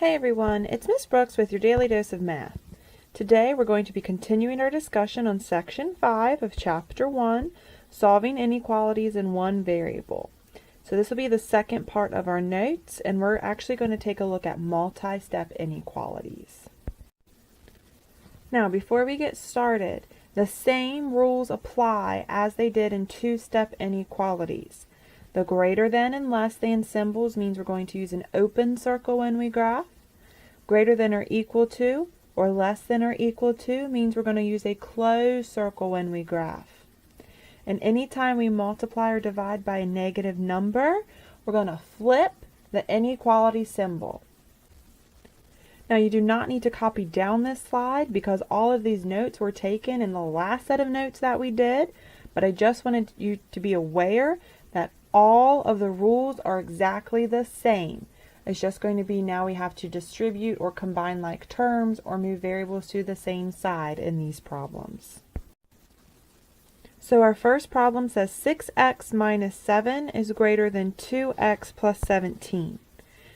Hey everyone, it's Miss Brooks with your Daily Dose of Math. Today we're going to be continuing our discussion on Section 5 of Chapter 1, Solving Inequalities in One Variable. So this will be the second part of our notes, and we're actually going to take a look at multi-step inequalities. Now before we get started, the same rules apply as they did in two-step inequalities. The greater than and less than symbols means we're going to use an open circle when we graph. Greater than or equal to or less than or equal to means we're going to use a closed circle when we graph. And anytime we multiply or divide by a negative number, we're going to flip the inequality symbol. Now you do not need to copy down this slide because all of these notes were taken in the last set of notes that we did, but I just wanted you to be aware that all of the rules are exactly the same. It's just going to be now we have to distribute or combine like terms or move variables to the same side in these problems. So our first problem says 6x minus 7 is greater than 2x plus 17.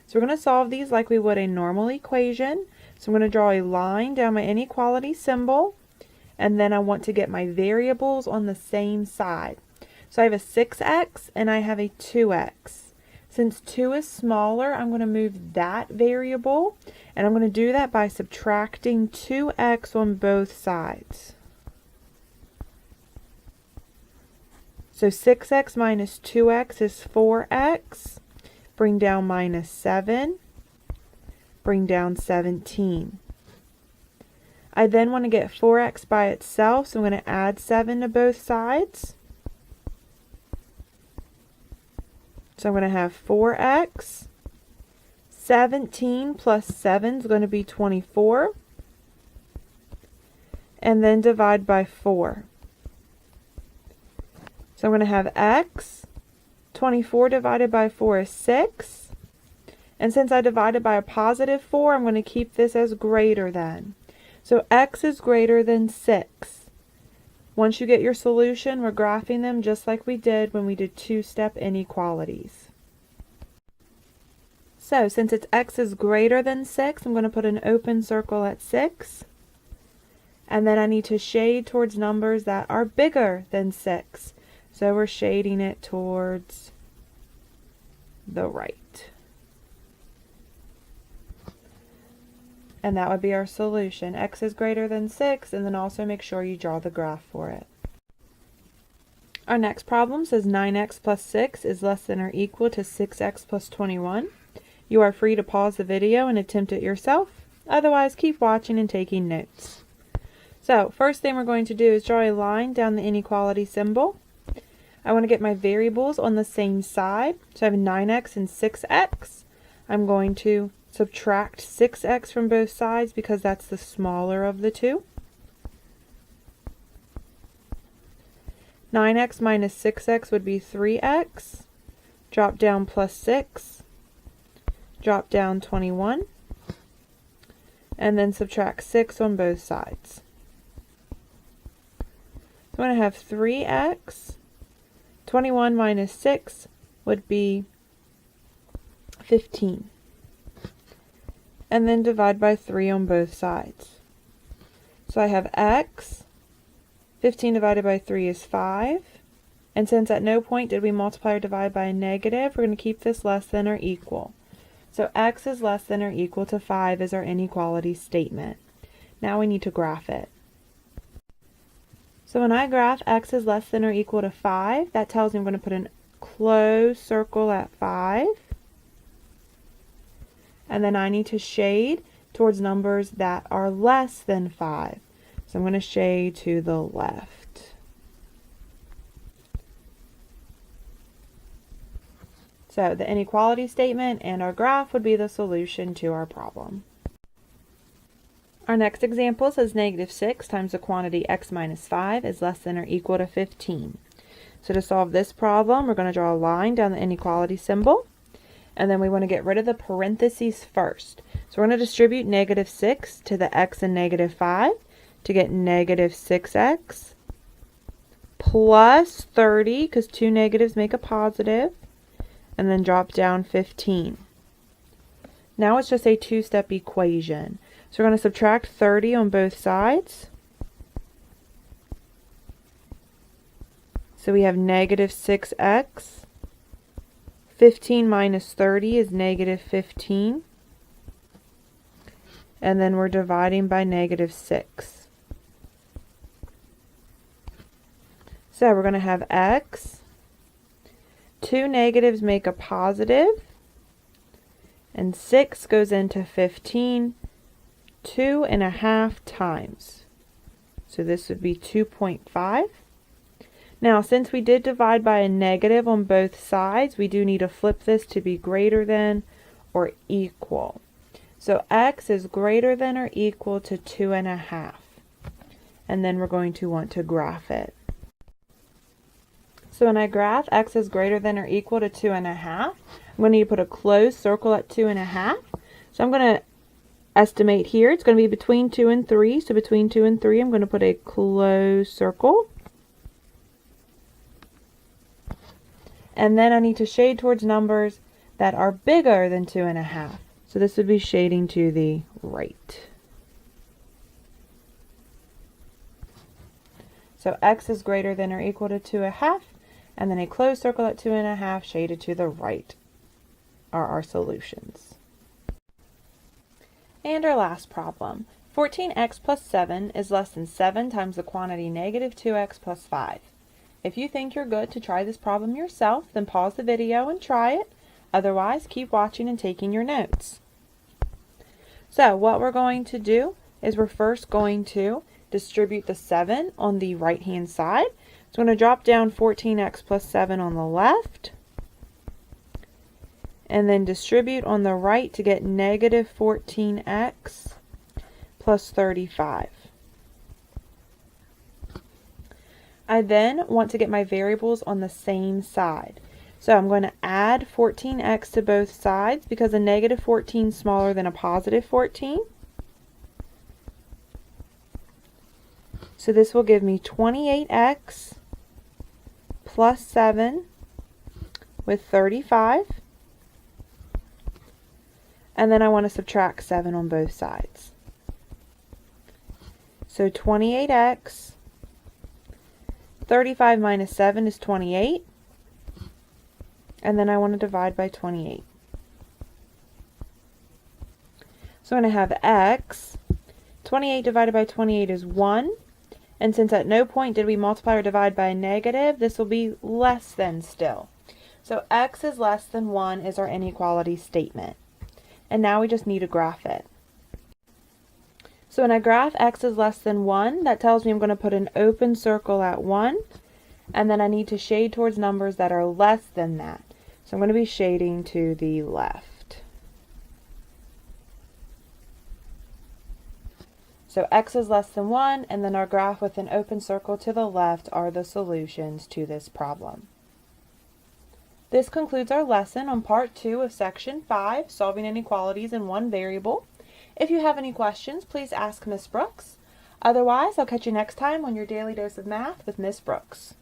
So we're going to solve these like we would a normal equation. So I'm going to draw a line down my inequality symbol, and then I want to get my variables on the same side. So I have a 6x and I have a 2x. Since 2 is smaller, I'm going to move that variable, and I'm going to do that by subtracting 2x on both sides. So 6x minus 2x is 4x. Bring down minus 7. Bring down 17. I then want to get 4x by itself, so I'm going to add 7 to both sides. So I'm going to have 4x, 17 plus 7 is going to be 24, and then divide by 4. So I'm going to have x, 24 divided by 4 is 6, and since I divided by a positive 4, I'm going to keep this as greater than. So x is greater than 6. Once you get your solution, we're graphing them just like we did when we did two-step inequalities. So since it's x is greater than 6, I'm going to put an open circle at 6. And then I need to shade towards numbers that are bigger than 6. So we're shading it towards the right. And that would be our solution. X is greater than 6, and then also make sure you draw the graph for it. Our next problem says 9x plus 6 is less than or equal to 6x plus 21. You are free to pause the video and attempt it yourself. Otherwise, keep watching and taking notes. So, first thing we're going to do is draw a line down the inequality symbol. I want to get my variables on the same side. So I have 9x and 6x. I'm going to subtract 6x from both sides because that's the smaller of the two. 9x minus 6x would be 3x. Drop down plus 6. Drop down 21. And then subtract 6 on both sides. So I'm going to have 3x. 21 minus 6 would be 15. And then divide by 3 on both sides. So I have x, 15 divided by 3 is 5, and since at no point did we multiply or divide by a negative, we're going to keep this less than or equal. So x is less than or equal to 5 is our inequality statement. Now we need to graph it. So when I graph x is less than or equal to 5, that tells me I'm going to put a closed circle at 5. And then I need to shade towards numbers that are less than 5. So I'm going to shade to the left. So the inequality statement and our graph would be the solution to our problem. Our next example says negative 6 times the quantity x minus 5 is less than or equal to 15. So to solve this problem, we're going to draw a line down the inequality symbol. And then we want to get rid of the parentheses first. So we're going to distribute negative 6 to the x and negative 5 to get negative 6x plus 30, because two negatives make a positive, and then drop down 15. Now it's just a two-step equation. So we're going to subtract 30 on both sides. So we have negative 6x. 15 minus 30 is negative 15. And then we're dividing by negative 6. So we're going to have x. Two negatives make a positive. And 6 goes into 15 2.5 times. So this would be 2.5. Now, since we did divide by a negative on both sides, we do need to flip this to be greater than or equal. So x is greater than or equal to 2.5. And then we're going to want to graph it. So when I graph x is greater than or equal to 2.5, I'm going to need to put a closed circle at 2.5. So I'm going to estimate here. It's going to be between 2 and 3. So between 2 and 3, I'm going to put a closed circle. And then I need to shade towards numbers that are bigger than 2.5. So this would be shading to the right. So x is greater than or equal to 2.5, and then a closed circle at 2.5 shaded to the right are our solutions. And our last problem. 14x plus 7 is less than 7 times the quantity negative 2x plus 5. If you think you're good to try this problem yourself, then pause the video and try it. Otherwise, keep watching and taking your notes. So what we're going to do is we're first going to distribute the 7 on the right-hand side. So I'm going to drop down 14x plus 7 on the left, and then distribute on the right to get negative 14x plus 35. I then want to get my variables on the same side. So I'm going to add 14x to both sides because a negative 14 is smaller than a positive 14. So this will give me 28x plus 7 with 35. And then I want to subtract 7 on both sides. So 28x, 35 minus 7 is 28. And then I want to divide by 28. So I'm going to have x. 28 divided by 28 is 1. And since at no point did we multiply or divide by a negative, this will be less than still. So x is less than 1 is our inequality statement. And now we just need to graph it. So when I graph x is less than 1, that tells me I'm going to put an open circle at 1. And then I need to shade towards numbers that are less than that. So I'm going to be shading to the left. So x is less than 1, and then our graph with an open circle to the left are the solutions to this problem. This concludes our lesson on Part 2 of Section 5, Solving Inequalities in One Variable. If you have any questions, please ask Miss Brooks. Otherwise, I'll catch you next time on your Daily Dose of Math with Miss Brooks.